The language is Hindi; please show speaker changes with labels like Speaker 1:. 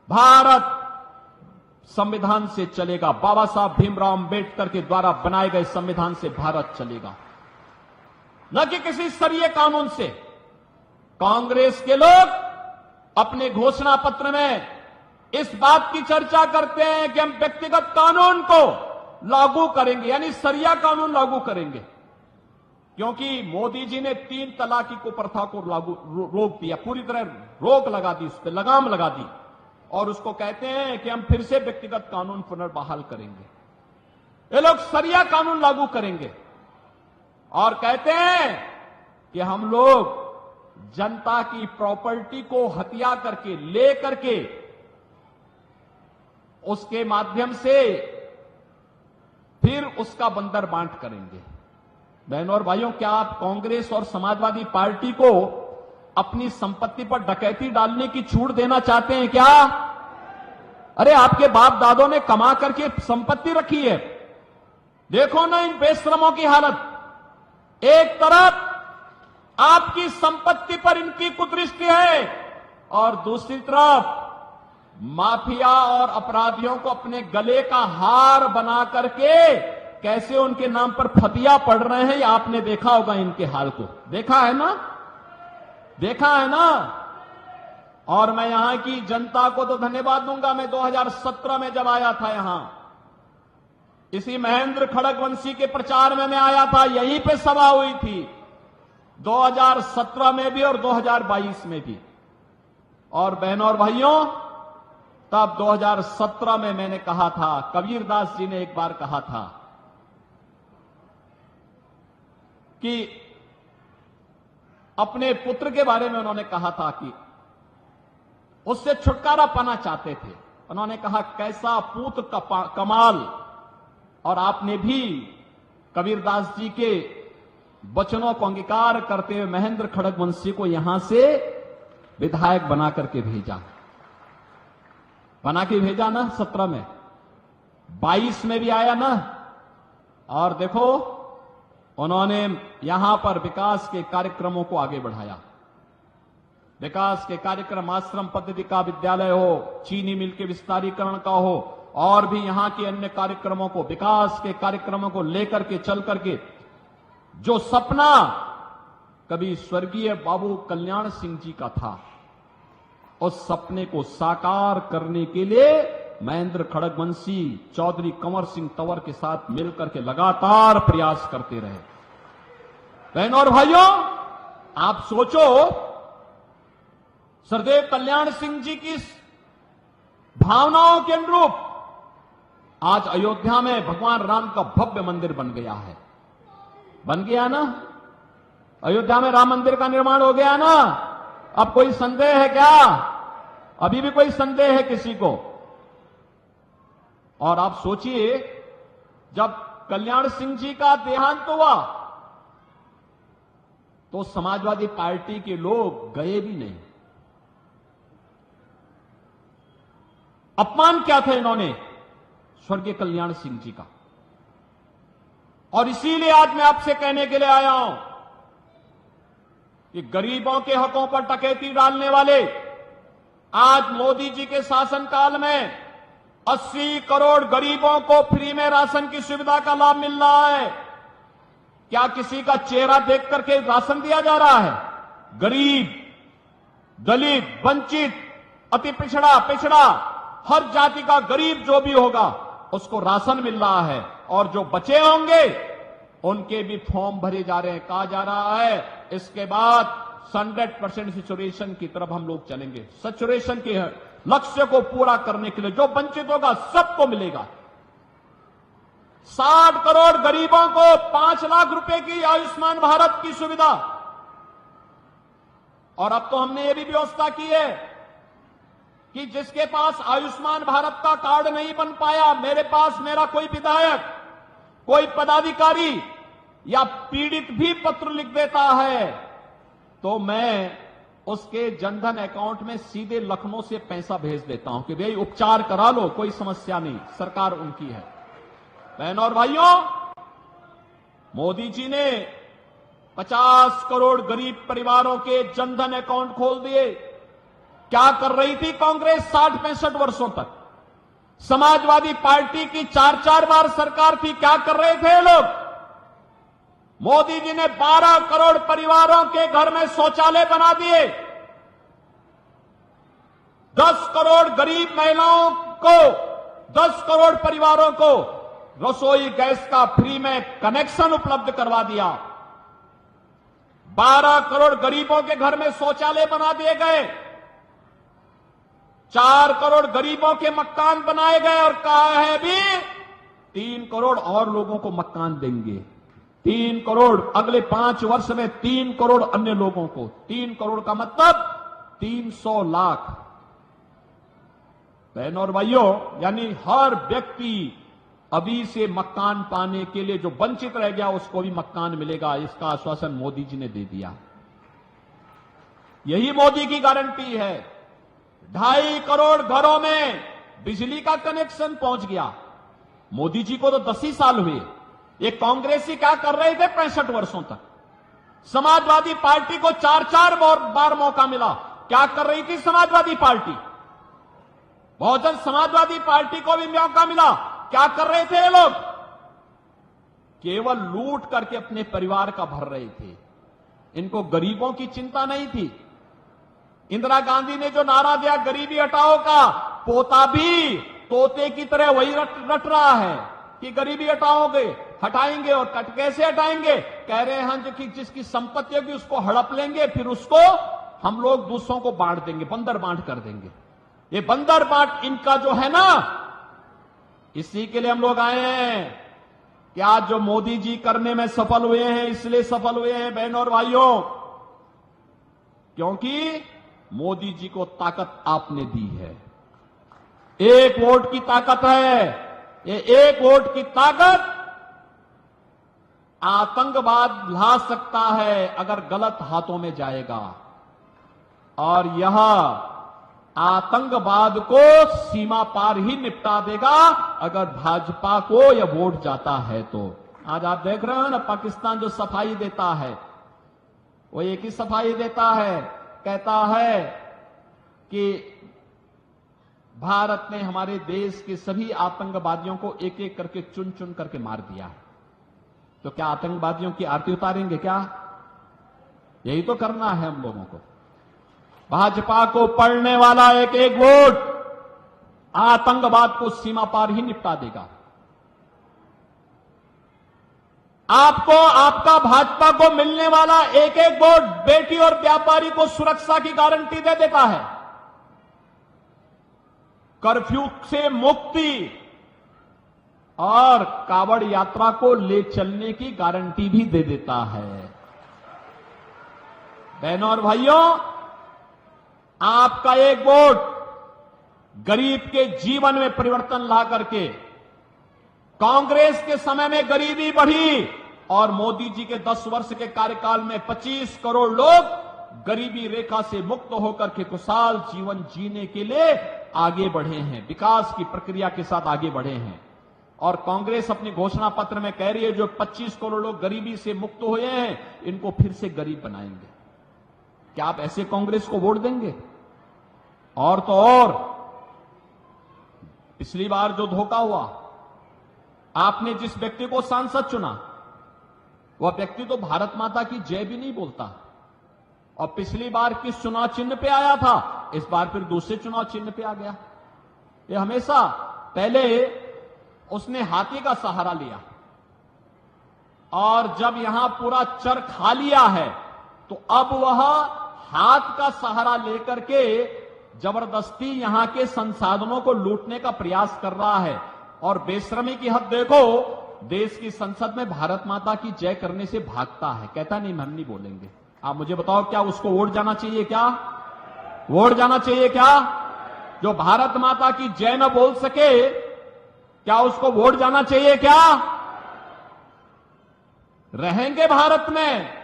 Speaker 1: भारत संविधान से चलेगा। बाबा साहब भीमराव अंबेडकर के द्वारा बनाए गए संविधान से भारत चलेगा, न कि किसी स्तरीय कानून से। कांग्रेस के लोग अपने घोषणा पत्र में इस बात की चर्चा करते हैं कि हम व्यक्तिगत कानून को लागू करेंगे, यानी सरिया कानून लागू करेंगे, क्योंकि मोदी जी ने 3 तलाक की कुप्रथा को रोक दिया, पूरी तरह रोक लगा दी, उस पर लगाम लगा दी, और उसको कहते हैं कि हम फिर से व्यक्तिगत कानून पुनर्बहाल करेंगे। ये लोग सरिया कानून लागू करेंगे और कहते हैं कि हम लोग जनता की प्रॉपर्टी को हत्या करके, ले करके, उसके माध्यम से फिर उसका बंदर बांट करेंगे। बहनों और भाइयों, क्या आप कांग्रेस और समाजवादी पार्टी को अपनी संपत्ति पर डकैती डालने की छूट देना चाहते हैं क्या? अरे आपके बाप दादों ने कमा करके संपत्ति रखी है, देखो ना इन बेशरमों की हालत। एक तरफ आपकी संपत्ति पर इनकी कुदृष्टि है और दूसरी तरफ माफिया और अपराधियों को अपने गले का हार बना करके कैसे उनके नाम पर फतिया पड़ रहे हैं, आपने देखा होगा इनके हाल को। देखा है ना, देखा है ना। और मैं यहां की जनता को तो धन्यवाद दूंगा। मैं 2017 में जब आया था यहां, इसी महेंद्र खड़गवंशी के प्रचार में मैं आया था, यहीं पे सभा हुई थी 2017 में भी और 2022 में भी। और बहनों और भाइयों, तब 2017 में मैंने कहा था, कबीरदास जी ने एक बार कहा था कि अपने पुत्र के बारे में उन्होंने कहा था कि उससे छुटकारा पाना चाहते थे। उन्होंने कहा कैसा पुत्र का कमाल। और आपने भी कबीरदास जी के वचनों को अंगीकार करते हुए महेंद्र खड़गवंशी को यहां से विधायक बना करके भेजा, बना के भेजा ना 17 में, 22 में भी आया ना। और देखो उन्होंने यहां पर विकास के कार्यक्रमों को आगे बढ़ाया। विकास के कार्यक्रम, आश्रम पद्धति का विद्यालय हो, चीनी मिल के विस्तारीकरण का हो, और भी यहां के अन्य कार्यक्रमों को, विकास के कार्यक्रमों को लेकर के चल करके जो सपना कभी स्वर्गीय बाबू कल्याण सिंह जी का था, उस सपने को साकार करने के लिए महेंद्र खड़गवंशी चौधरी कंवर सिंह तंवर के साथ मिलकर के लगातार प्रयास करते रहे। बहनों और भाइयों, आप सोचो, सरदेव कल्याण सिंह जी की भावनाओं के अनुरूप आज अयोध्या में भगवान राम का भव्य मंदिर बन गया है। बन गया ना, अयोध्या में राम मंदिर का निर्माण हो गया ना। अब कोई संदेह है क्या? अभी भी कोई संदेह है किसी को? और आप सोचिए, जब कल्याण सिंह जी का देहांत हुआ तो समाजवादी पार्टी के लोग गए भी नहीं। अपमान क्या था इन्होंने स्वर्गीय कल्याण सिंह जी का। और इसीलिए आज मैं आपसे कहने के लिए आया हूं कि गरीबों के हकों पर डकैती डालने वाले, आज मोदी जी के शासनकाल में 80 करोड़ गरीबों को फ्री में राशन की सुविधा का लाभ मिल रहा है। क्या किसी का चेहरा देख करके राशन दिया जा रहा है? गरीब, दलित, वंचित, अति पिछड़ा, हर जाति का गरीब जो भी होगा उसको राशन मिल रहा है। और जो बचे होंगे उनके भी फॉर्म भरे जा रहे हैं। कहा जा रहा है इसके बाद 100% सैचुरेशन की तरफ हम लोग चलेंगे। सैचुरेशन के लक्ष्य को पूरा करने के लिए जो वंचित होगा सबको मिलेगा। 60 करोड़ गरीबों को 5 लाख रुपए की आयुष्मान भारत की सुविधा। और अब तो हमने ये भी व्यवस्था की है कि जिसके पास आयुष्मान भारत का कार्ड नहीं बन पाया, मेरे पास मेरा कोई विधायक, कोई पदाधिकारी या पीड़ित भी पत्र लिख देता है तो मैं उसके जनधन अकाउंट में सीधे लखनऊ से पैसा भेज देता हूं कि भाई उपचार करा लो, कोई समस्या नहीं, सरकार उनकी है। बहनों और भाइयों, मोदी जी ने 50 करोड़ गरीब परिवारों के जनधन अकाउंट खोल दिए। क्या कर रही थी कांग्रेस 60-65 वर्षों तक? समाजवादी पार्टी की 4-4 बार सरकार थी, क्या कर रहे थे लोग? मोदी जी ने 12 करोड़ परिवारों के घर में शौचालय बना दिए, 10 करोड़ गरीब महिलाओं को, 10 करोड़ परिवारों को रसोई गैस का फ्री में कनेक्शन उपलब्ध करवा दिया, 12 करोड़ गरीबों के घर में शौचालय बना दिए गए, 4 करोड़ गरीबों के मकान बनाए गए और कहा है भी 3 करोड़ और लोगों को मकान देंगे। 3 करोड़ अगले 5 वर्ष में 3 करोड़ अन्य लोगों को, 3 करोड़ का मतलब 300 लाख। बहनों और भाइयों, यानी हर व्यक्ति अभी से मकान पाने के लिए जो वंचित रह गया उसको भी मकान मिलेगा, इसका आश्वासन मोदी जी ने दे दिया। यही मोदी की गारंटी है। 2.5 करोड़ घरों में बिजली का कनेक्शन पहुंच गया। मोदी जी को तो 10 ही साल हुए, ये कांग्रेसी क्या कर रहे थे 65 वर्षों तक? समाजवादी पार्टी को 4-4 बार मौका मिला, क्या कर रही थी समाजवादी पार्टी? बहुजन समाजवादी पार्टी को भी मौका मिला, क्या कर रहे थे ये लोग? केवल लूट करके अपने परिवार का भर रहे थे, इनको गरीबों की चिंता नहीं थी। इंदिरा गांधी ने जो नारा दिया गरीबी हटाओ का, पोता भी तोते की तरह वही रट रहा है कि गरीबी हटाएंगे और कैसे हटाएंगे? कह रहे हैं कि जिसकी संपत्ति होगी उसको हड़प लेंगे, फिर उसको हम लोग दूसरों को बांट देंगे, बंदर बांट कर देंगे। ये बंदर बांट इनका जो है ना, इसी के लिए हम लोग आए हैं कि आज जो मोदी जी करने में सफल हुए हैं, इसलिए सफल हुए हैं बहनों और भाइयों, क्योंकि मोदी जी को ताकत आपने दी है। 1 वोट की ताकत है। ये 1 वोट की ताकत आतंकवाद ला सकता है अगर गलत हाथों में जाएगा, और यह आतंकवाद को सीमा पार ही निपटा देगा अगर भाजपा को यह वोट जाता है तो। आज आप देख रहे हो ना, पाकिस्तान जो सफाई देता है वो एक ही सफाई देता है, कहता है कि भारत ने हमारे देश के सभी आतंकवादियों को एक एक करके चुन चुन करके मार दिया है। तो क्या आतंकवादियों की आरती उतारेंगे क्या? यही तो करना है हम लोगों को। भाजपा को पड़ने वाला एक एक वोट आतंकवाद को सीमा पार ही निपटा देगा। आपको, आपका भाजपा को मिलने वाला एक एक वोट बेटी और व्यापारी को सुरक्षा की गारंटी दे देता है, कर्फ्यू से मुक्ति और कावड़ यात्रा को ले चलने की गारंटी भी दे देता है। बहनों और भाइयों, आपका एक वोट गरीब के जीवन में परिवर्तन ला करके, कांग्रेस के समय में गरीबी बढ़ी और मोदी जी के 10 वर्ष के कार्यकाल में 25 करोड़ लोग गरीबी रेखा से मुक्त होकर के खुशहाल जीवन जीने के लिए आगे बढ़े हैं, विकास की प्रक्रिया के साथ आगे बढ़े हैं। और कांग्रेस अपने घोषणा पत्र में कह रही है जो 25 करोड़ लोग गरीबी से मुक्त हुए हैं, इनको फिर से गरीब बनाएंगे। क्या आप ऐसे कांग्रेस को वोट देंगे? और तो और, पिछली बार जो धोखा हुआ, आपने जिस व्यक्ति को सांसद चुना वह व्यक्ति तो भारत माता की जय भी नहीं बोलता, और पिछली बार किस चुनाव चिन्ह पे आया था, इस बार फिर दूसरे चुनाव चिन्ह पे आ गया। ये हमेशा, पहले उसने हाथी का सहारा लिया और जब यहां पूरा चर खा लिया है तो अब वह हाथ का सहारा लेकर के जबरदस्ती यहां के संसाधनों को लूटने का प्रयास कर रहा है। और बेशर्मी की हद देखो, देश की संसद में भारत माता की जय करने से भागता है, कहता नहीं हम नहीं बोलेंगे। आप मुझे बताओ, क्या उसको वोट जाना चाहिए? क्या वोट जाना चाहिए? क्या जो भारत माता की जय न बोल सके, क्या उसको वोट जाना चाहिए? क्या रहेंगे भारत में